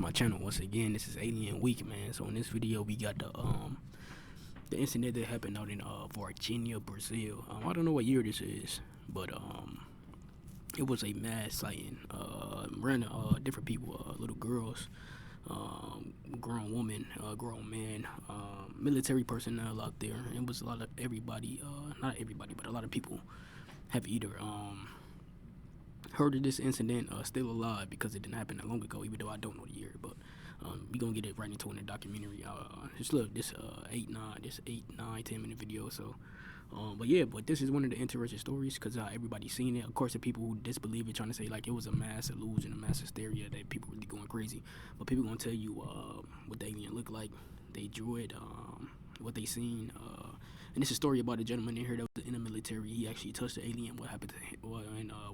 My channel once again. This is Alien Week, man. So in this video we got the incident that happened out in Varginha, Brazil. I don't know what year this is, but it was a mass sighting. Random different people, little girls, grown woman, grown man, military personnel out there. It was a lot of everybody, not everybody, but a lot of people have either heard of this incident, still alive, because it didn't happen that long ago, even though I don't know the year. But we gonna get it right into in the documentary. Just look, this 10 minute video. So but this is one of the interesting stories, because everybody's seen it. Of course, the people who disbelieve it, trying to say like it was a mass illusion, a mass hysteria, that people really going crazy. But people gonna tell you what the alien looked like. They drew it, what they seen. And this is a story about a gentleman in here that was in the military. He actually touched the alien. What happened to him?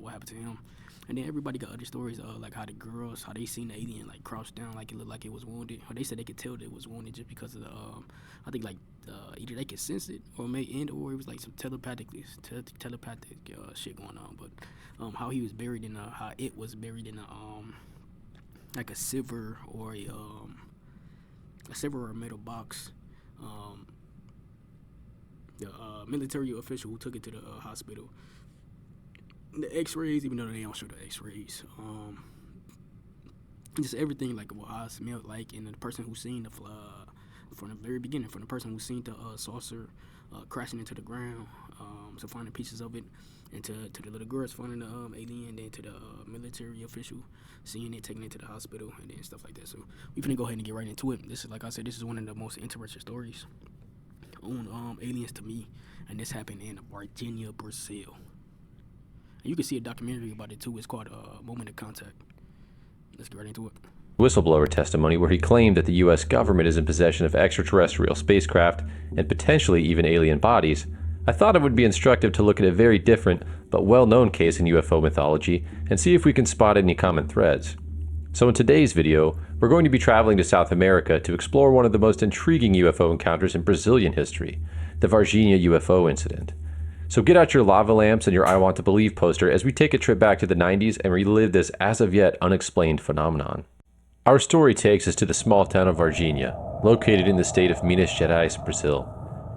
What happened to him? And then everybody got other stories, like how the girls, how they seen the alien like crouch down, like it looked like it was wounded. Or they said they could tell that it was wounded just because of the, I think like either they could sense it, or or it was like some telepathic shit going on. But how he was buried in how it was buried in like a silver or a metal box. The military official who took it to the hospital, the x-rays, even though they don't show the x-rays, just everything, like how it smelled like, and the person who seen the from the very beginning, from the person who seen the saucer crashing into the ground, so finding pieces of it, and to the little girls finding the alien, then to the military official seeing it, taking it to the hospital, and then stuff like that. So we finna go ahead and get right into it. This is, like I said, this is one of the most interesting stories on aliens to me, and this happened in Varginha, Brazil. And you can see a documentary about it too. It's called Moment of Contact. Let's get right into it. Whistleblower testimony where he claimed that the U.S. government is in possession of extraterrestrial spacecraft and potentially even alien bodies, I thought it would be instructive to look at a very different but well-known case in UFO mythology and see if we can spot any common threads. So in today's video, we're going to be traveling to South America to explore one of the most intriguing UFO encounters in Brazilian history, the Varginha UFO incident. So get out your lava lamps and your I Want to Believe poster as we take a trip back to the 90s and relive this as of yet unexplained phenomenon. Our story takes us to the small town of Varginha, located in the state of Minas Gerais, Brazil.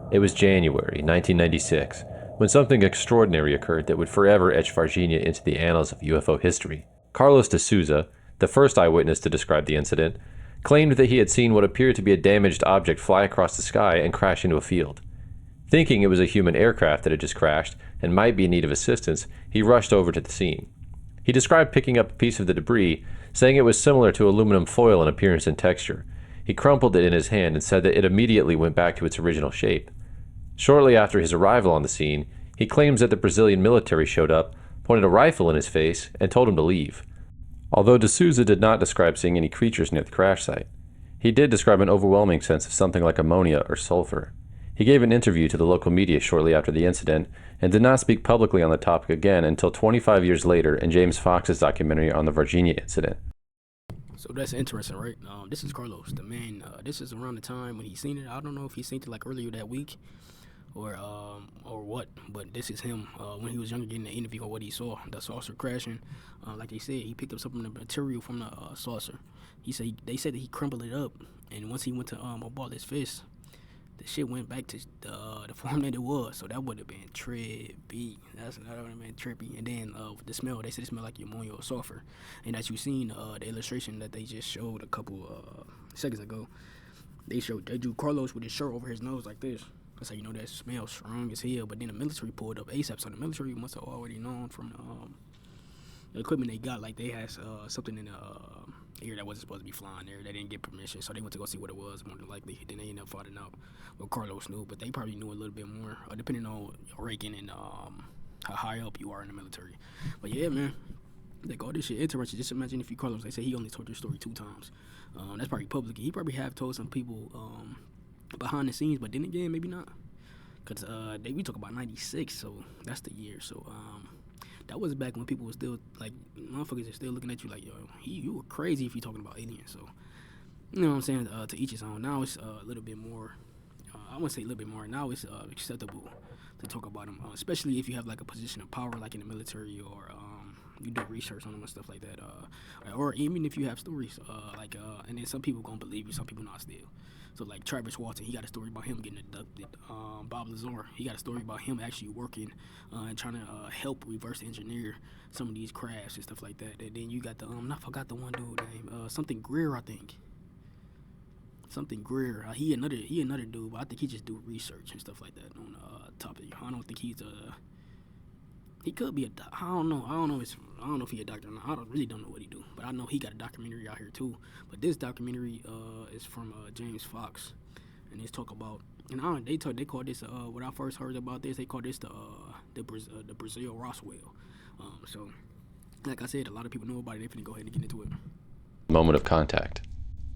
It was January 1996, when something extraordinary occurred that would forever etch Varginha into the annals of UFO history. Carlos de Souza, the first eyewitness to describe the incident, claimed that he had seen what appeared to be a damaged object fly across the sky and crash into a field. Thinking it was a human aircraft that had just crashed and might be in need of assistance, he rushed over to the scene. He described picking up a piece of the debris, saying it was similar to aluminum foil in appearance and texture. He crumpled it in his hand and said that it immediately went back to its original shape. Shortly after his arrival on the scene, he claims that the Brazilian military showed up, pointed a rifle in his face, and told him to leave. Although de Souza did not describe seeing any creatures near the crash site, he did describe an overwhelming sense of something like ammonia or sulfur. He gave an interview to the local media shortly after the incident and did not speak publicly on the topic again until 25 years later in James Fox's documentary on the Varginha incident. So that's interesting, right? This is Carlos, the man. This is around the time when he seen it. I don't know if he seen it like earlier that week, or what, but this is him when he was younger, getting the interview on what he saw, the saucer crashing. Like they said, he picked up some of the material from the saucer. They said that he crumbled it up, and once he went to ball his fist, the shit went back to the form that it was. So that would have been trippy. That would have been trippy. And then the smell, they said it smelled like ammonia or sulfur. And as you seen the illustration that they just showed a couple seconds ago, they drew Carlos with his shirt over his nose like this. That's how you know that smell strong as hell. But then the military pulled up ASAP. So the military must have already known from the equipment they got. Like they had something in the air that wasn't supposed to be flying there. They didn't get permission, so they went to go see what it was, more than likely. Then they ended up finding out what Carlos knew. But they probably knew a little bit more, depending on your ranking and how high up you are in the military. But yeah, man, like all this shit interesting. Just imagine if you Carlos, they say he only told this story 2 times. That's probably public. He probably have told some people behind the scenes, but then again, maybe not, because we talk about 96, so that's the year. So that was back when people were still like, motherfuckers are still looking at you like, yo, you were crazy if you're talking about aliens. So you know what I'm saying, to each his own. Now it's a little bit more, I wouldn't say a little bit more, now it's acceptable to talk about them, especially if you have like a position of power, like in the military, or you do research on them and stuff like that. Or even if you have stories, and then some people gonna believe you, some people not still. So like Travis Walton, he got a story about him getting abducted. Bob Lazar, he got a story about him actually working and trying to help reverse engineer some of these crafts and stuff like that. And then you got the I forgot the one dude name, something Greer, I think. Something Greer. He another dude, but I think he just do research and stuff like that on topic. I don't think he's he could be I don't know. I don't know if he a doctor or not. Really don't know what he do. But I know he got a documentary out here too. But this documentary is from James Fox, and it's talk about. And they call this when I first heard about this, they call this the Brazil Roswell. So like I said, a lot of people know about it. They finna go ahead and get into it. Moment of contact.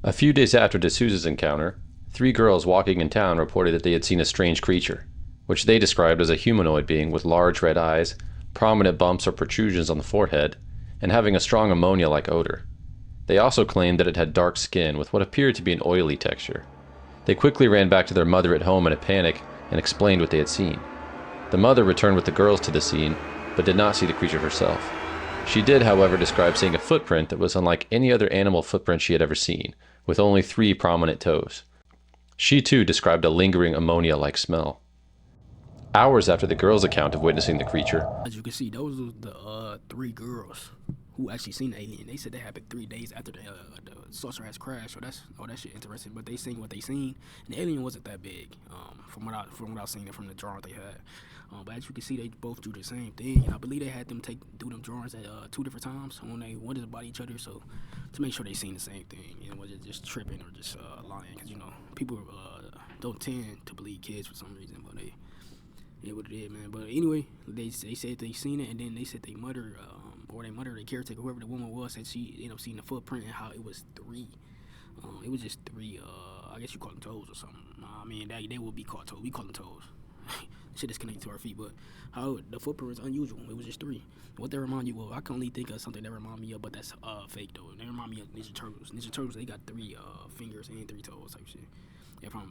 A few days after D'Souza's encounter, 3 girls walking in town reported that they had seen a strange creature, which they described as a humanoid being with large red eyes, prominent bumps or protrusions on the forehead, and having a strong ammonia-like odor. They also claimed that it had dark skin with what appeared to be an oily texture. They quickly ran back to their mother at home in a panic and explained what they had seen. The mother returned with the girls to the scene, but did not see the creature herself. She did, however, describe seeing a footprint that was unlike any other animal footprint she had ever seen, with only 3 prominent toes. She too described a lingering ammonia-like smell. Hours after the girls' account of witnessing the creature, as you can see, those were the 3 girls who actually seen the alien. They said they happened 3 days after the saucer has crashed. So that shit interesting. But they seen what they seen, and the alien wasn't that big. From what I seen it from the drawing they had. But as you can see, they both drew the same thing, and I believe they had them do them drawings at 2 different times when they wanted about each other, so to make sure they seen the same thing, and wasn't just tripping or just lying, because people don't tend to believe kids for some reason, but they what it is, man. But anyway, they said they seen it, and then they said their mother, the caretaker, whoever the woman was, said she ended up seeing the footprint and how it was 3. It was just 3. I guess you call them toes or something. I mean, they would be called toes. We call them toes. Shit is connected to our feet, but how the footprint was unusual. It was just 3. What they remind you of? I can only think of something that remind me of, but that's fake though. They remind me of Ninja Turtles. Ninja Turtles, they got 3 fingers and 3 toes type shit.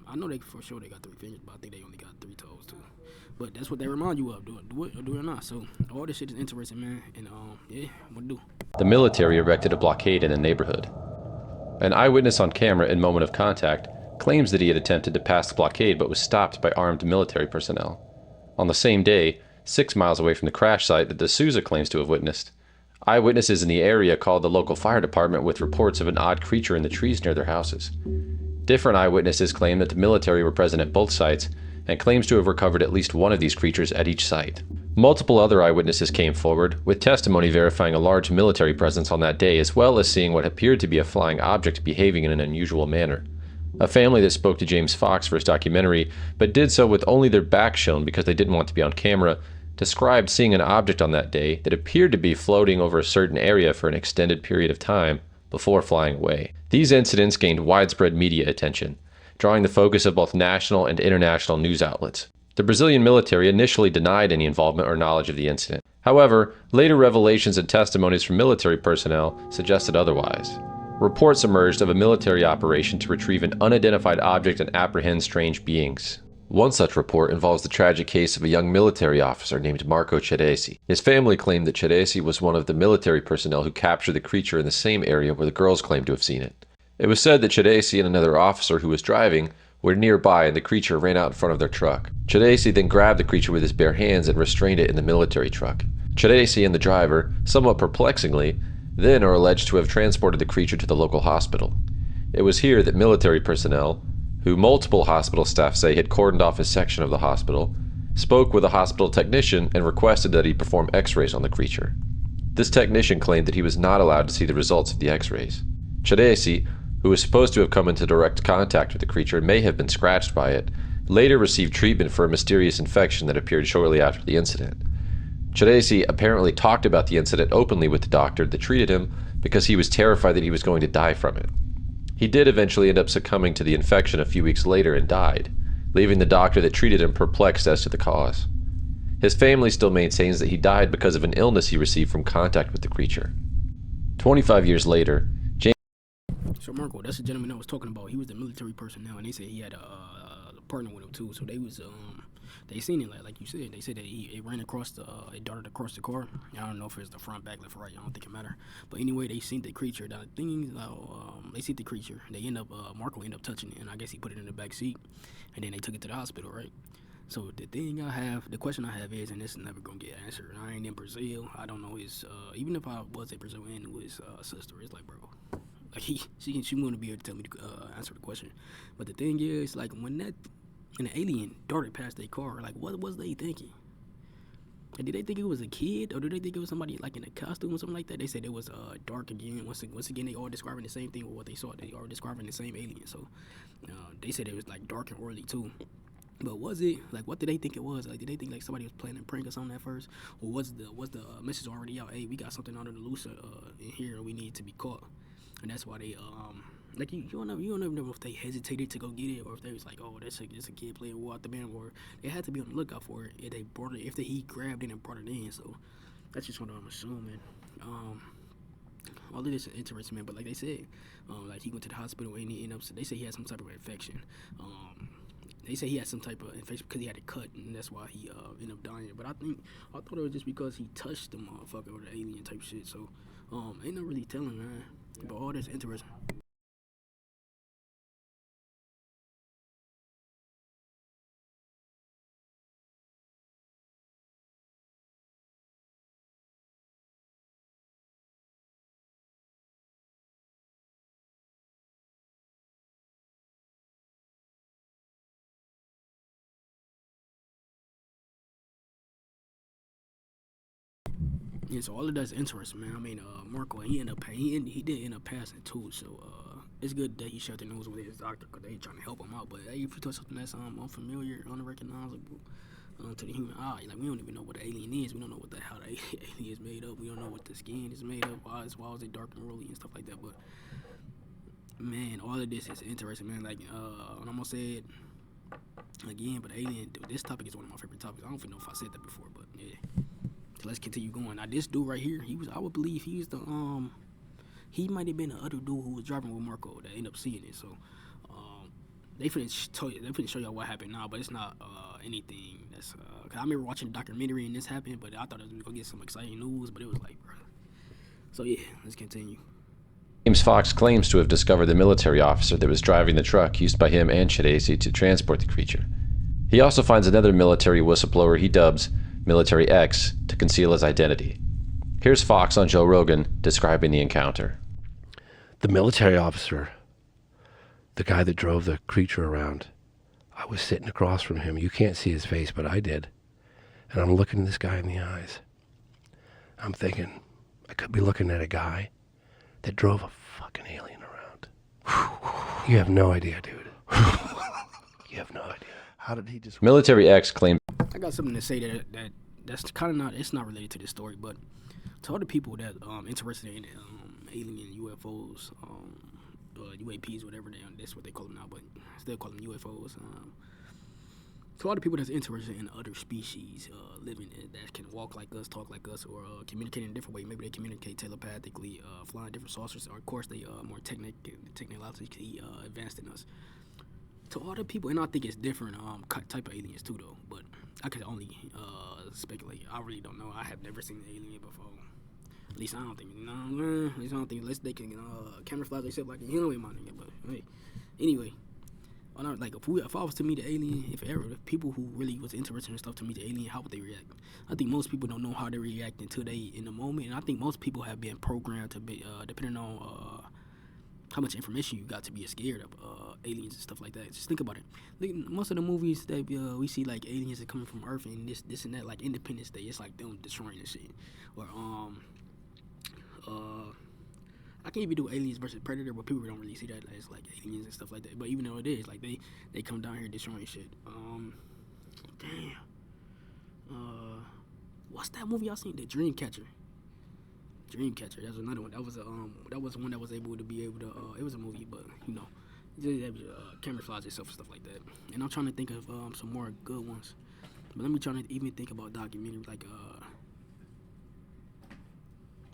I know they for sure they got 3 fingers, but I think they only got 3 toes too. But that's what they remind you of. Do it or do it not. So all this shit is interesting, man. And yeah, what to do? The military erected a blockade in the neighborhood. An eyewitness on camera in moment of contact claims that he had attempted to pass the blockade but was stopped by armed military personnel. On the same day, 6 miles away from the crash site that D'Souza claims to have witnessed, eyewitnesses in the area called the local fire department with reports of an odd creature in the trees near their houses. Different eyewitnesses claim that the military were present at both sites and claims to have recovered at least one of these creatures at each site. Multiple other eyewitnesses came forward, with testimony verifying a large military presence on that day, as well as seeing what appeared to be a flying object behaving in an unusual manner. A family that spoke to James Fox for his documentary, but did so with only their back shown because they didn't want to be on camera, described seeing an object on that day that appeared to be floating over a certain area for an extended period of time before flying away. These incidents gained widespread media attention, drawing the focus of both national and international news outlets. The Brazilian military initially denied any involvement or knowledge of the incident. However, later revelations and testimonies from military personnel suggested otherwise. Reports emerged of a military operation to retrieve an unidentified object and apprehend strange beings. One such report involves the tragic case of a young military officer named Marco Ceresi. His family claimed that Ceresi was one of the military personnel who captured the creature in the same area where the girls claimed to have seen it. It was said that Ceresi and another officer who was driving were nearby and the creature ran out in front of their truck. Ceresi then grabbed the creature with his bare hands and restrained it in the military truck. Ceresi and the driver, somewhat perplexingly, then are alleged to have transported the creature to the local hospital. It was here that military personnel, who multiple hospital staff say had cordoned off a section of the hospital, spoke with a hospital technician and requested that he perform x-rays on the creature. This technician claimed that he was not allowed to see the results of the x-rays. Ceresi, who was supposed to have come into direct contact with the creature and may have been scratched by it, later received treatment for a mysterious infection that appeared shortly after the incident. Ceresi apparently talked about the incident openly with the doctor that treated him because he was terrified that he was going to die from it. He did eventually end up succumbing to the infection a few weeks later and died, leaving the doctor that treated him perplexed as to the cause. His family still maintains that he died because of an illness he received from contact with the creature. 25 years later, So Marco, that's the gentleman I was talking about. He was the military personnel, and they said he had a partner with him too. So they was they seen it like you said. They said that it ran across it darted across the car. I don't know if it's the front, back, left, or right. I don't think it matter. But anyway, they seen the creature. The thing is, they seen the creature. They end up Marco ended up touching it, and I guess he put it in the back seat, and then they took it to the hospital, right? So the question I have is, and this is never gonna get answered. I ain't in Brazil. I don't know his. Even if I was in Brazil and knew his sister, it's like, bro, like she wouldn't be able to tell me to answer the question. But the thing is, like when an alien darted past their car, like what was they thinking? Like, did they think it was a kid, or did they think it was somebody like in a costume or something like that? They said it was dark again. Once again, they all describing the same thing with what they saw. They are describing the same alien. So they said it was like dark and oily too. But was it like, what did they think it was? Like, did they think like somebody was planning a prank or something at first, or was the message already out? Hey, we got something under the loose in here, and we need to be caught. And that's why they like you don't never know if they hesitated to go get it, or if they was like, oh, that's a kid playing war out the band, or they had to be on the lookout for it. If he grabbed it and brought it in. So that's just what I'm assuming. All of this is interesting, man. But like they said, like he went to the hospital and he ended up. They say he had some type of infection. They say he had some type of infection because he had a cut, and that's why he ended up dying. But I thought it was just because he touched the motherfucker or the alien type shit. So ain't no really telling, man. But all that's interesting. Yeah, so all of that's interesting, man. I mean, Marco, he did end up passing too. So it's good that he shared the news with his doctor because they trying to help him out. But hey, if you touch something that's unfamiliar, unrecognizable to the human eye, like we don't even know what the alien is. We don't know how the alien is made up. We don't know what the skin is made of. Why is it dark and rolly and stuff like that. But man, all of this is interesting, man. Like and I'm gonna say it again, but alien. Dude, this topic is one of my favorite topics. I don't even know if I said that before, but yeah. So let's continue going. Now this dude right here, I would believe he was the he might have been the other dude who was driving with Marco that ended up seeing it. So they finna show y'all what happened now, but it's not anything that's cause I remember watching a documentary and this happened, but I thought we was gonna get some exciting news, but it was like, bro. So yeah, let's continue. James Fox claims to have discovered the military officer that was driving the truck used by him and Chidesi to transport the creature. He also finds another military whistleblower he dubs Military X to conceal his identity. Here's Fox on Joe Rogan describing the encounter. The military officer, the guy that drove the creature around, I was sitting across from him. You can't see his face, but I did. And I'm looking this guy in the eyes. I'm thinking, I could be looking at a guy that drove a fucking alien around. You have no idea, dude. You have no idea. How did he just... Military X claimed... I got something to say that's kind of not, it's not related to this story, but to all the people that interested in alien UFOs, UAPs, whatever that's what they call them now, but still call them UFOs. To all the people that's interested in other species living that can walk like us, talk like us, or communicate in a different way. Maybe they communicate telepathically, flying different saucers, or of course they more technologically advanced than us. To all the people, and I think it's different type of aliens too, though. But I could only speculate. I really don't know. I have never seen an alien before. At least I don't think. At least I don't think unless they can camouflage themselves like a human, my nigga. But hey, anyway, like if I was to meet an alien, if people who really was interested in stuff to meet the alien, how would they react? I think most people don't know how they react until they in the moment, and I think most people have been programmed to be depending on how much information you got to be scared of aliens and stuff like that. Just think about it. Most of the movies that we see, like aliens are coming from Earth and this and that, like Independence Day, it's like them destroying and shit. Or I can't even do Aliens versus Predator, but people don't really see that as like aliens and stuff like that. But even though it is, like they come down here destroying shit. What's that movie I seen? The Dreamcatcher. That's another one. That was one that was able to it was a movie, but you know, it camouflage itself and stuff like that. And I'm trying to think of some more good ones. But let me try to even think about documentaries like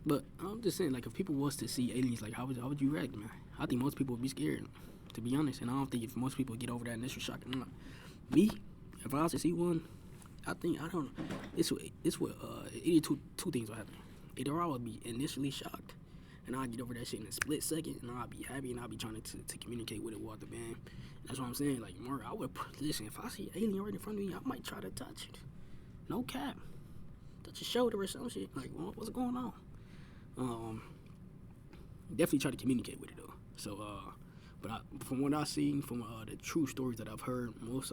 But I'm just saying, like, if people was to see aliens, like, how would you react, man? I think most people would be scared, to be honest. And I don't think if most people get over that initial shock or not. Me, if I was to see one, I think I don't. Either two things will happen. Either I would be initially shocked, and I'll get over that shit in a split second, and I'll be happy, and I'll be trying to communicate with it with the band. That's what I'm saying. Like, Mark, I would listen. If I see an alien right in front of me, I might try to touch it. No cap. Touch your shoulder or some shit. Like, what's going on? Definitely try to communicate with it though. So, but from what I've seen, from the true stories that I've heard, most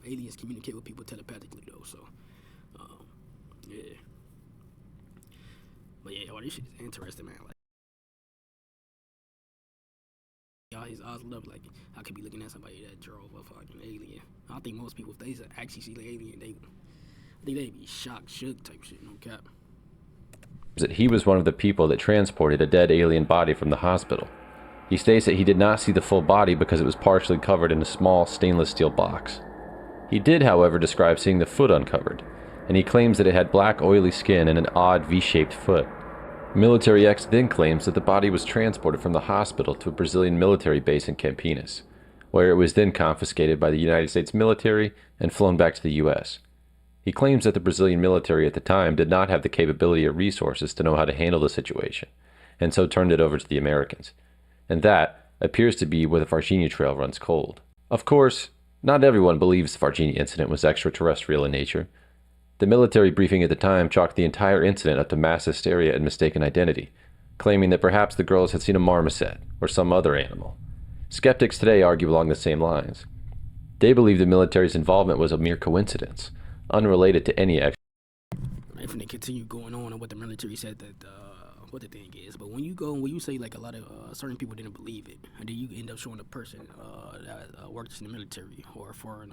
aliens communicate with people telepathically though. So, yeah. But yeah, this shit is interesting, man. Like, y'all, his eyes lit up like I could be looking at somebody that drove a fucking alien. I think most people, if they actually see the alien, I think they'd be shocked, shook type shit. No cap. That he was one of the people that transported a dead alien body from the hospital. He states that he did not see the full body because it was partially covered in a small stainless steel box. He did, however, describe seeing the foot uncovered, and he claims that it had black oily skin and an odd V-shaped foot. Military X then claims that the body was transported from the hospital to a Brazilian military base in Campinas, where it was then confiscated by the United States military and flown back to the U.S. He claims that the Brazilian military at the time did not have the capability or resources to know how to handle the situation, and so turned it over to the Americans. And that appears to be where the Varginha Trail runs cold. Of course, not everyone believes the Varginha incident was extraterrestrial in nature. The military briefing at the time chalked the entire incident up to mass hysteria and mistaken identity, claiming that perhaps the girls had seen a marmoset or some other animal. Skeptics today argue along the same lines. They believe the military's involvement was a mere coincidence, unrelated to any if they continue going on and what the military said that what the thing is, but when you say like a lot of certain people didn't believe it, and then you end up showing a person that works in the military or for an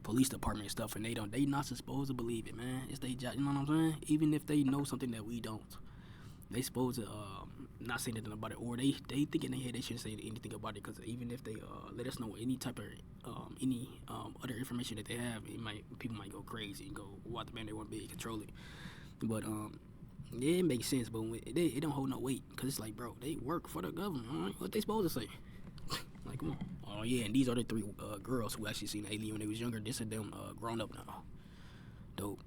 police department and stuff, and they not supposed to believe it, man. It's they, you know what I'm saying? Even if they know something that we don't, they supposed to not say anything about it, or they think in their head they shouldn't say anything about it, because even if they let us know any type of any other information that they have, people might go crazy and go, what the man, they want to be control it. But yeah, it makes sense, but it don't hold no weight, because it's like, bro, they work for the government, right? What they supposed to say? Like, come on. Oh yeah, and these are the three girls who actually seen the alien when they was younger. This is them grown up now. Dope.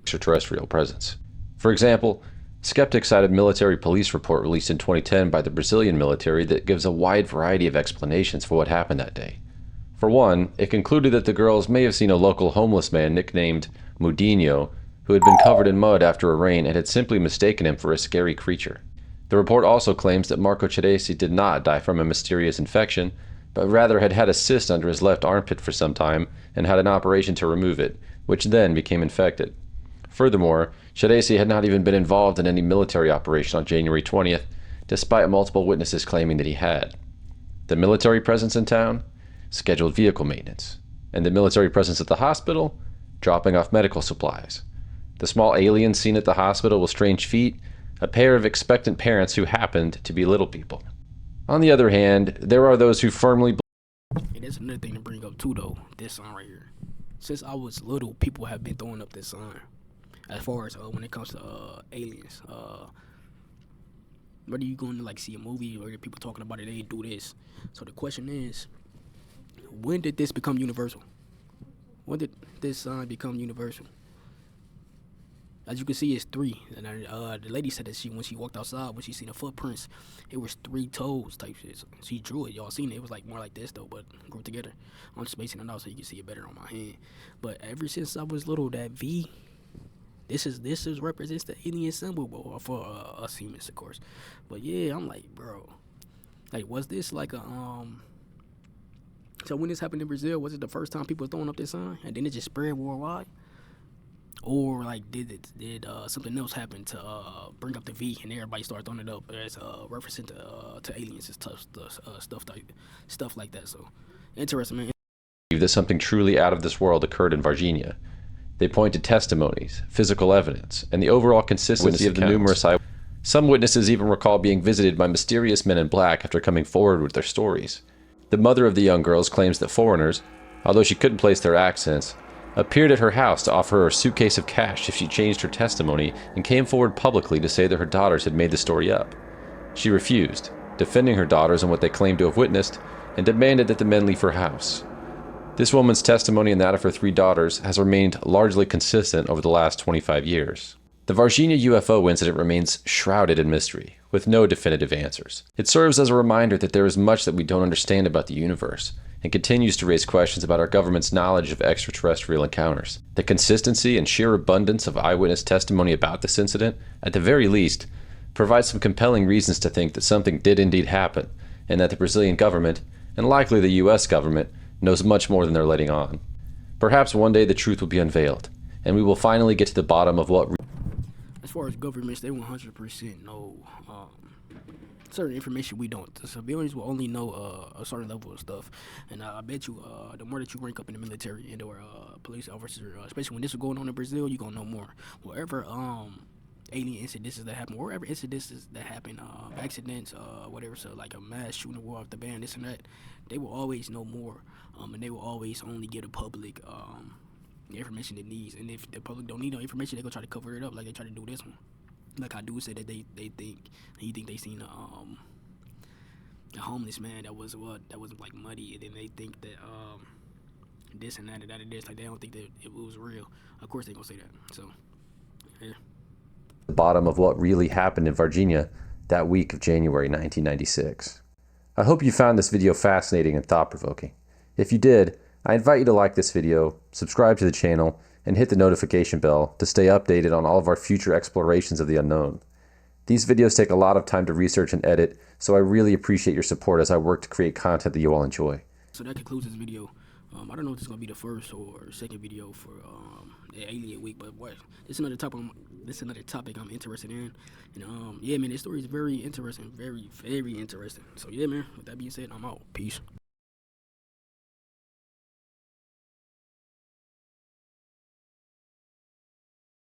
Extraterrestrial presence. For example, skeptics cited a military police report released in 2010 by the Brazilian military that gives a wide variety of explanations for what happened that day. For one, it concluded that the girls may have seen a local homeless man nicknamed Mudinho, who had been covered in mud after a rain and had simply mistaken him for a scary creature. The report also claims that Marco Cheresi did not die from a mysterious infection, but rather had had a cyst under his left armpit for some time and had an operation to remove it, which then became infected. Furthermore, Cheresi had not even been involved in any military operation on January 20th, despite multiple witnesses claiming that he had. The military presence in town? Scheduled vehicle maintenance. And the military presence at the hospital? Dropping off medical supplies. The small alien seen at the hospital with strange feet? A pair of expectant parents who happened to be little people. On the other hand, there are those who firmly believe. And that's another thing to bring up too, though. This sign right here. Since I was little, people have been throwing up this sign. As far as when it comes to aliens, whether you going to like see a movie or people talking about it, they do this. So the question is, when did this become universal? When did this sign become universal? As you can see, it's 3. And the lady said that when she walked outside, when she seen the footprints, it was 3 toes type shit. So she drew it. Y'all seen it. It was like more like this though, but grouped together. I'm spacing it out so you can see it better on my hand. But ever since I was little, that V, this is represents the alien symbol for us humans, of course. But yeah, I'm like, bro, like, was this like a So when this happened in Brazil, was it the first time people were throwing up this sign, and then it just spread worldwide? Or like did something else happen to bring up the V and everybody started throwing it up as referencing to aliens and stuff like that? So interesting, man. That something truly out of this world occurred in Varginha. They point to testimonies, physical evidence, and the overall consistency of the numerous eyewitnesses. Some witnesses even recall being visited by mysterious men in black after coming forward with their stories. The mother of the young girls claims that foreigners, although she couldn't place their accents, appeared at her house to offer her a suitcase of cash if she changed her testimony and came forward publicly to say that her daughters had made the story up. She refused, defending her daughters and what they claimed to have witnessed, and demanded that the men leave her house. This woman's testimony and that of her 3 daughters has remained largely consistent over the last 25 years. The Varginha UFO incident remains shrouded in mystery, with no definitive answers. It serves as a reminder that there is much that we don't understand about the universe, and continues to raise questions about our government's knowledge of extraterrestrial encounters. The consistency and sheer abundance of eyewitness testimony about this incident, at the very least, provides some compelling reasons to think that something did indeed happen, and that the Brazilian government, and likely the US government, knows much more than they're letting on. Perhaps one day the truth will be unveiled, and we will finally get to the bottom of what... As far as governments, they 100% know certain information we don't. The civilians will only know a certain level of stuff, and I bet you the more that you rank up in the military and or police officer, especially when this is going on in Brazil, you're gonna know more. Wherever alien incidences that happen, wherever incidences that happen, accidents, whatever, so like a mass shooting, a war off the band, this and that, they will always know more, and they will always only give the public the information it needs. And if the public don't need no information, they gonna try to cover it up like they try to do this one. Like I do say that they think they seen a homeless man that was like muddy, and then they think that this and that and that and this, like they don't think that it was real. Of course they gonna say that. So yeah. The bottom of what really happened in Varginha that week of January 1996. I hope you found this video fascinating and thought-provoking. If you did, I invite you to like this video, subscribe to the channel, and hit the notification bell to stay updated on all of our future explorations of the unknown. These videos take a lot of time to research and edit, so I really appreciate your support as I work to create content that you all enjoy. So that concludes this video. I don't know if this is gonna be the first or second video for the Alien Week, but what? This is another topic I'm interested in, and yeah, man, this story is very interesting, very, very interesting. So yeah, man. With that being said, I'm out. Peace.